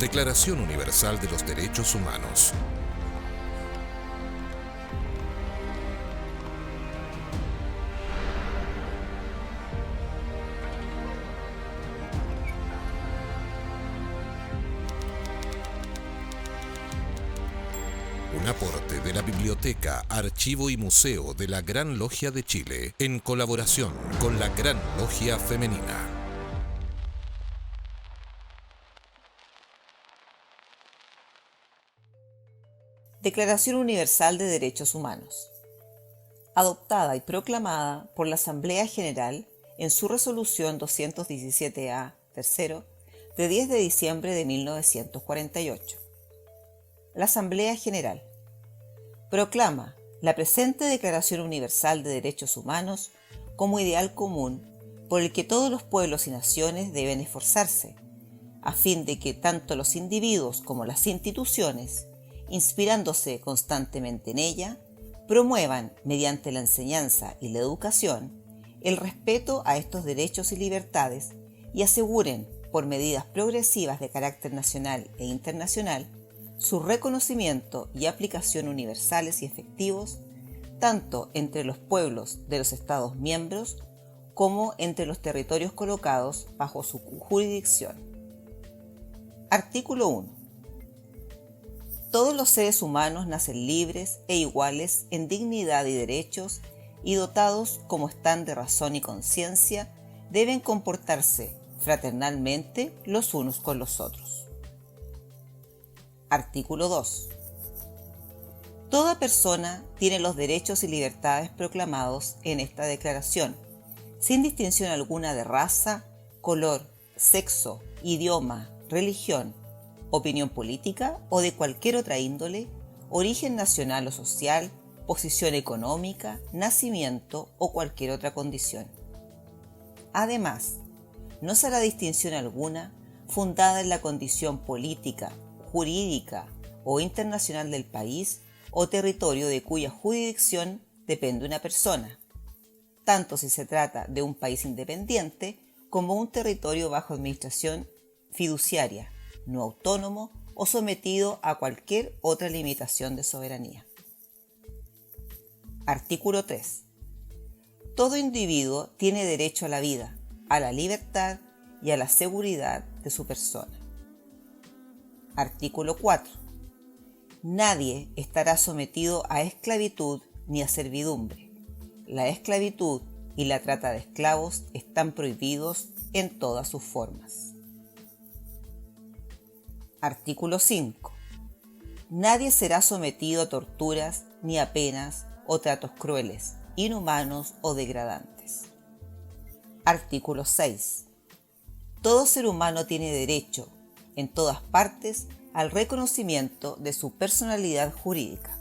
Declaración Universal de los Derechos Humanos. Un aporte de la Biblioteca, Archivo y Museo de la Gran Logia de Chile, en colaboración con la Gran Logia Femenina. Declaración Universal de Derechos Humanos. Adoptada y proclamada por la Asamblea General en su resolución 217A, tercero, de 10 de diciembre de 1948. La Asamblea General proclama la presente Declaración Universal de Derechos Humanos como ideal común por el que todos los pueblos y naciones deben esforzarse, a fin de que tanto los individuos como las instituciones, inspirándose constantemente en ella, promuevan, mediante la enseñanza y la educación, el respeto a estos derechos y libertades y aseguren, por medidas progresivas de carácter nacional e internacional, su reconocimiento y aplicación universales y efectivos, tanto entre los pueblos de los Estados miembros como entre los territorios colocados bajo su jurisdicción. Artículo 1. Todos los seres humanos nacen libres e iguales en dignidad y derechos y dotados como están de razón y conciencia, deben comportarse fraternalmente los unos con los otros. Artículo 2. Toda persona tiene los derechos y libertades proclamados en esta declaración, sin distinción alguna de raza, color, sexo, idioma, religión, opinión política o de cualquier otra índole, origen nacional o social, posición económica, nacimiento o cualquier otra condición. Además, no se hará distinción alguna fundada en la condición política, jurídica o internacional del país o territorio de cuya jurisdicción depende una persona, tanto si se trata de un país independiente como un territorio bajo administración fiduciaria, no autónomo o sometido a cualquier otra limitación de soberanía. Artículo 3. Todo individuo tiene derecho a la vida, a la libertad y a la seguridad de su persona. Artículo 4. Nadie estará sometido a esclavitud ni a servidumbre. La esclavitud y la trata de esclavos están prohibidos en todas sus formas. Artículo 5. Nadie será sometido a torturas ni a penas o tratos crueles, inhumanos o degradantes. Artículo 6. Todo ser humano tiene derecho, en todas partes, al reconocimiento de su personalidad jurídica.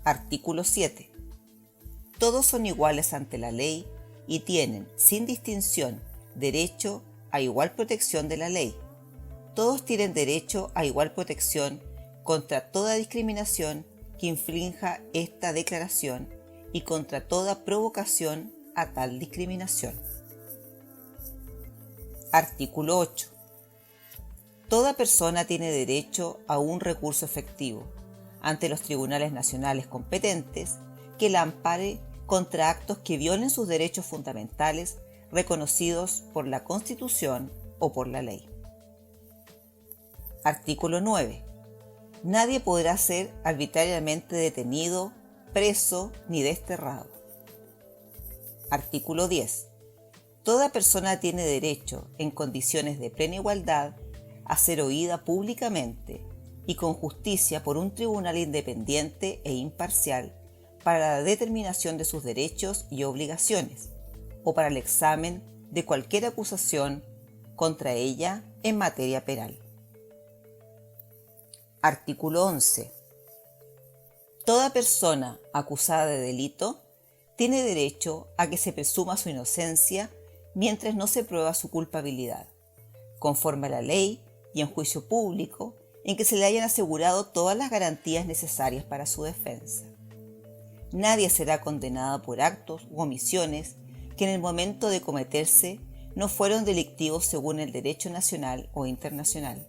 Artículo 7. Todos son iguales ante la ley y tienen, sin distinción, derecho a igual protección de la ley. Todos tienen derecho a igual protección contra toda discriminación que infrinja esta declaración y contra toda provocación a tal discriminación. Artículo 8. Toda persona tiene derecho a un recurso efectivo ante los tribunales nacionales competentes que la ampare contra actos que violen sus derechos fundamentales reconocidos por la Constitución o por la ley. Artículo 9. Nadie podrá ser arbitrariamente detenido, preso ni desterrado. Artículo 10. Toda persona tiene derecho, en condiciones de plena igualdad, a ser oída públicamente y con justicia por un tribunal independiente e imparcial para la determinación de sus derechos y obligaciones o para el examen de cualquier acusación contra ella en materia penal. Artículo 11. Toda persona acusada de delito tiene derecho a que se presuma su inocencia mientras no se prueba su culpabilidad, conforme a la ley y en juicio público en que se le hayan asegurado todas las garantías necesarias para su defensa. Nadie será condenado por actos u omisiones que en el momento de cometerse no fueron delictivos según el derecho nacional o internacional.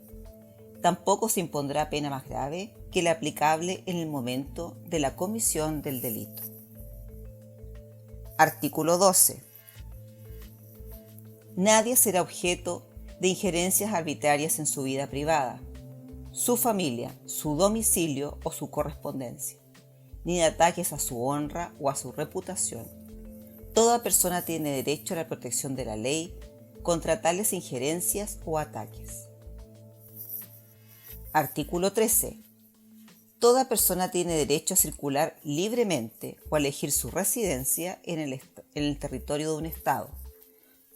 Tampoco se impondrá pena más grave que la aplicable en el momento de la comisión del delito. Artículo 12. Nadie será objeto de injerencias arbitrarias en su vida privada, su familia, su domicilio o su correspondencia, ni de ataques a su honra o a su reputación. Toda persona tiene derecho a la protección de la ley contra tales injerencias o ataques. Artículo 13. Toda persona tiene derecho a circular libremente o a elegir su residencia en el territorio de un Estado.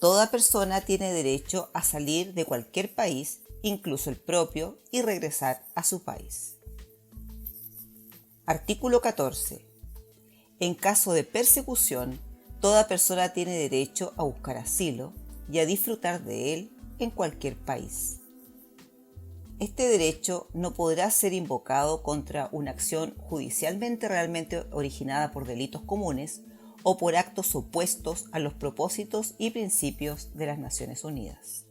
Toda persona tiene derecho a salir de cualquier país, incluso el propio, y regresar a su país. Artículo 14. En caso de persecución, toda persona tiene derecho a buscar asilo y a disfrutar de él en cualquier país. Este derecho no podrá ser invocado contra una acción judicialmente realmente originada por delitos comunes o por actos opuestos a los propósitos y principios de las Naciones Unidas.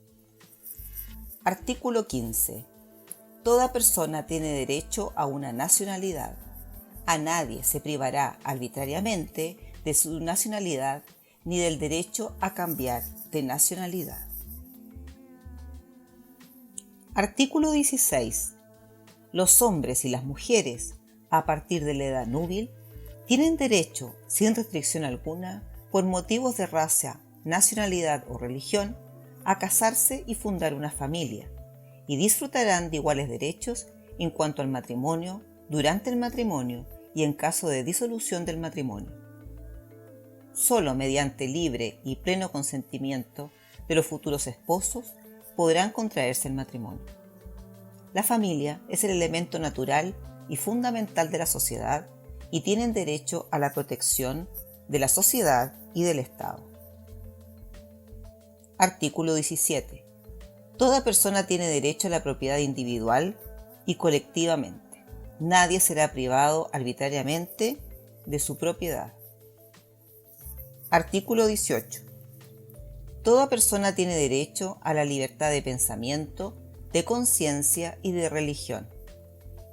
Artículo 15. Toda persona tiene derecho a una nacionalidad. A nadie se privará arbitrariamente de su nacionalidad ni del derecho a cambiar de nacionalidad. Artículo 16. Los hombres y las mujeres, a partir de la edad núbil, tienen derecho, sin restricción alguna, por motivos de raza, nacionalidad o religión, a casarse y fundar una familia, y disfrutarán de iguales derechos en cuanto al matrimonio, durante el matrimonio y en caso de disolución del matrimonio. Solo mediante libre y pleno consentimiento de los futuros esposos podrán contraerse el matrimonio. La familia es el elemento natural y fundamental de la sociedad y tienen derecho a la protección de la sociedad y del Estado. Artículo 17. Toda persona tiene derecho a la propiedad individual y colectivamente. Nadie será privado arbitrariamente de su propiedad. Artículo 18. Toda persona tiene derecho a la libertad de pensamiento, de conciencia y de religión.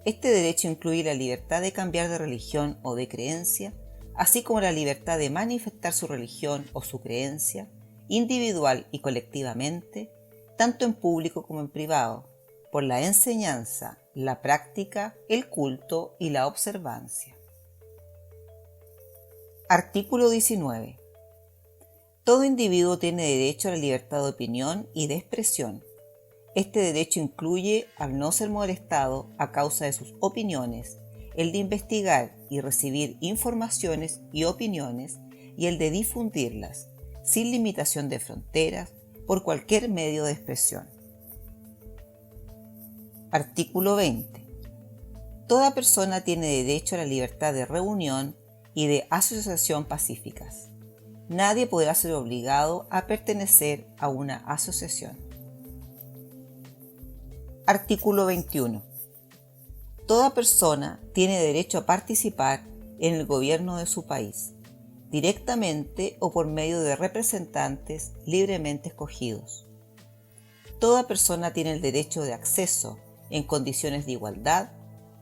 Este derecho incluye la libertad de cambiar de religión o de creencia, así como la libertad de manifestar su religión o su creencia, individual y colectivamente, tanto en público como en privado, por la enseñanza, la práctica, el culto y la observancia. Artículo 19. Todo individuo tiene derecho a la libertad de opinión y de expresión. Este derecho incluye al no ser molestado a causa de sus opiniones, el de investigar y recibir informaciones y opiniones y el de difundirlas, sin limitación de fronteras, por cualquier medio de expresión. Artículo 20. Toda persona tiene derecho a la libertad de reunión y de asociación pacíficas. Nadie podrá ser obligado a pertenecer a una asociación. Artículo 21. Toda persona tiene derecho a participar en el gobierno de su país, directamente o por medio de representantes libremente escogidos. Toda persona tiene el derecho de acceso, en condiciones de igualdad,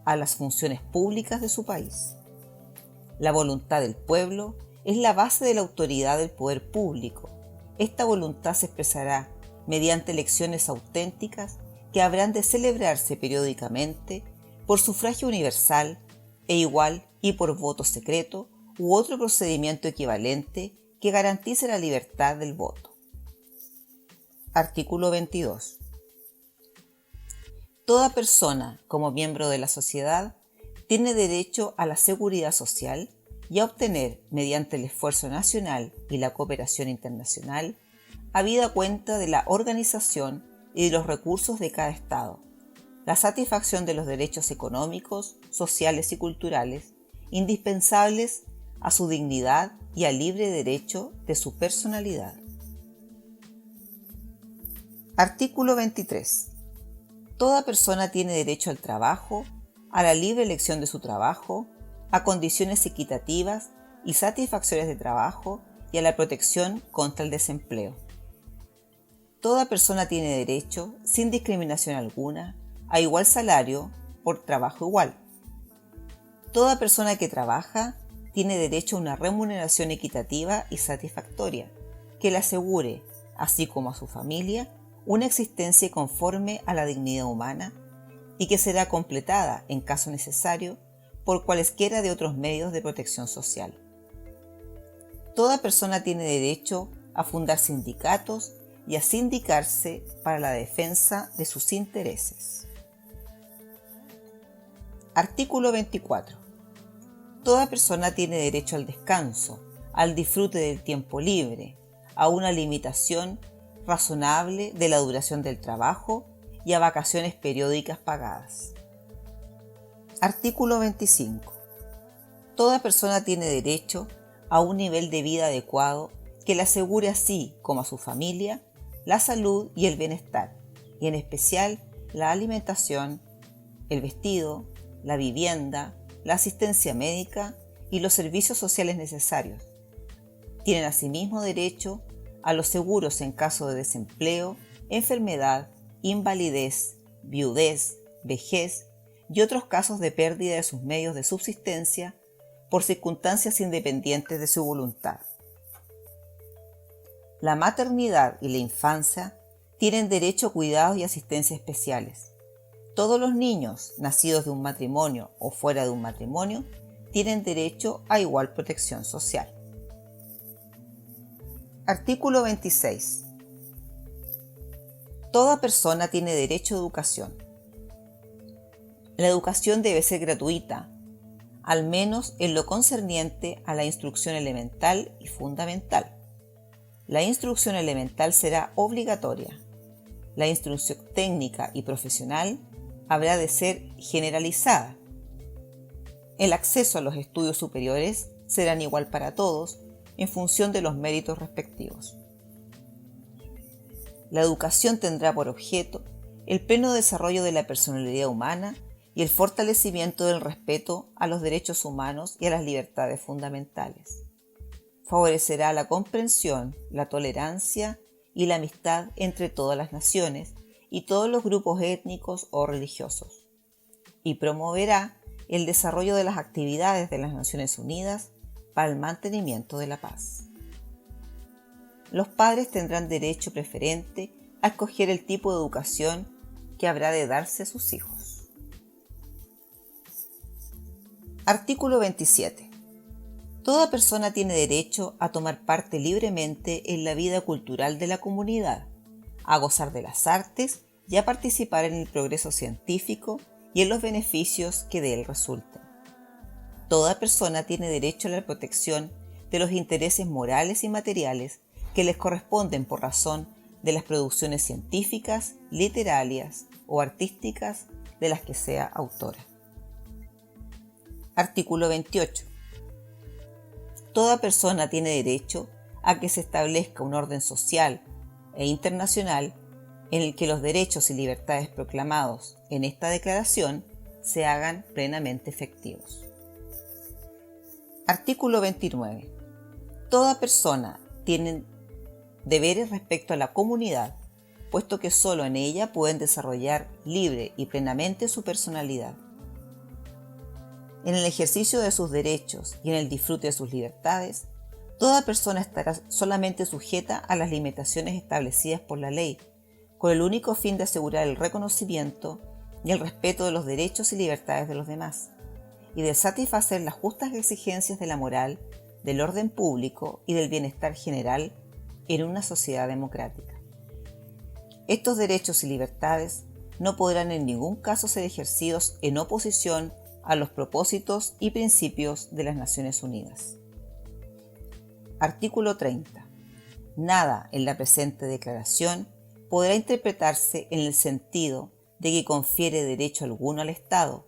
a las funciones públicas de su país. La voluntad del pueblo es la base de la autoridad del poder público. Esta voluntad se expresará mediante elecciones auténticas que habrán de celebrarse periódicamente por sufragio universal e igual y por voto secreto u otro procedimiento equivalente que garantice la libertad del voto. Artículo 22. Toda persona, como miembro de la sociedad, tiene derecho a la seguridad social y a obtener, mediante el esfuerzo nacional y la cooperación internacional, habida cuenta de la organización y de los recursos de cada Estado, la satisfacción de los derechos económicos, sociales y culturales, indispensables a su dignidad y al libre derecho de su personalidad. Artículo 23. Toda persona tiene derecho al trabajo, a la libre elección de su trabajo, a condiciones equitativas y satisfacciones de trabajo y a la protección contra el desempleo. Toda persona tiene derecho, sin discriminación alguna, a igual salario por trabajo igual. Toda persona que trabaja tiene derecho a una remuneración equitativa y satisfactoria que le asegure, así como a su familia, una existencia conforme a la dignidad humana y que será completada, en caso necesario, por cualesquiera de otros medios de protección social. Toda persona tiene derecho a fundar sindicatos y a sindicarse para la defensa de sus intereses. Artículo 24. Toda persona tiene derecho al descanso, al disfrute del tiempo libre, a una limitación razonable de la duración del trabajo y a vacaciones periódicas pagadas. Artículo 25. Toda persona tiene derecho a un nivel de vida adecuado que le asegure así como a su familia la salud y el bienestar, y en especial la alimentación, el vestido, la vivienda, la asistencia médica y los servicios sociales necesarios. Tienen asimismo derecho a los seguros en caso de desempleo, enfermedad, invalidez, viudez, vejez y otros casos de pérdida de sus medios de subsistencia por circunstancias independientes de su voluntad. La maternidad y la infancia tienen derecho a cuidados y asistencia especiales. Todos los niños nacidos de un matrimonio o fuera de un matrimonio tienen derecho a igual protección social. Artículo 26. Toda persona tiene derecho a educación. La educación debe ser gratuita, al menos en lo concerniente a la instrucción elemental y fundamental. La instrucción elemental será obligatoria. La instrucción técnica y profesional habrá de ser generalizada. El acceso a los estudios superiores serán igual para todos en función de los méritos respectivos. La educación tendrá por objeto el pleno desarrollo de la personalidad humana y el fortalecimiento del respeto a los derechos humanos y a las libertades fundamentales. Favorecerá la comprensión, la tolerancia y la amistad entre todas las naciones y todos los grupos étnicos o religiosos, y promoverá el desarrollo de las actividades de las Naciones Unidas para el mantenimiento de la paz. Los padres tendrán derecho preferente a escoger el tipo de educación que habrá de darse a sus hijos. Artículo 27. Toda persona tiene derecho a tomar parte libremente en la vida cultural de la comunidad, a gozar de las artes y a participar en el progreso científico y en los beneficios que de él resultan. Toda persona tiene derecho a la protección de los intereses morales y materiales que les corresponden por razón de las producciones científicas, literarias o artísticas de las que sea autora. Artículo 28. Toda persona tiene derecho a que se establezca un orden social e internacional en el que los derechos y libertades proclamados en esta declaración se hagan plenamente efectivos. Artículo 29. Toda persona tiene deberes respecto a la comunidad, puesto que solo en ella pueden desarrollar libre y plenamente su personalidad. En el ejercicio de sus derechos y en el disfrute de sus libertades, toda persona estará solamente sujeta a las limitaciones establecidas por la ley, con el único fin de asegurar el reconocimiento y el respeto de los derechos y libertades de los demás, y de satisfacer las justas exigencias de la moral, del orden público y del bienestar general en una sociedad democrática. Estos derechos y libertades no podrán en ningún caso ser ejercidos en oposición a los propósitos y principios de las Naciones Unidas. Artículo 30. Nada en la presente declaración podrá interpretarse en el sentido de que confiere derecho alguno al Estado,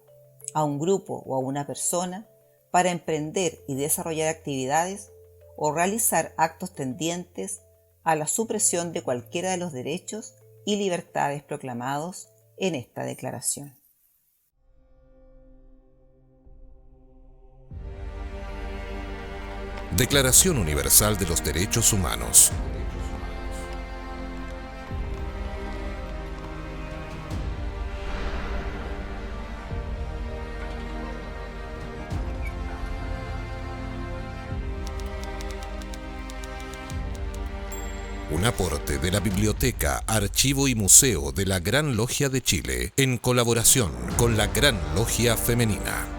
a un grupo o a una persona para emprender y desarrollar actividades o realizar actos tendientes a la supresión de cualquiera de los derechos y libertades proclamados en esta declaración. Declaración Universal de los Derechos Humanos. Un aporte de la Biblioteca, Archivo y Museo de la Gran Logia de Chile, en colaboración con la Gran Logia Femenina.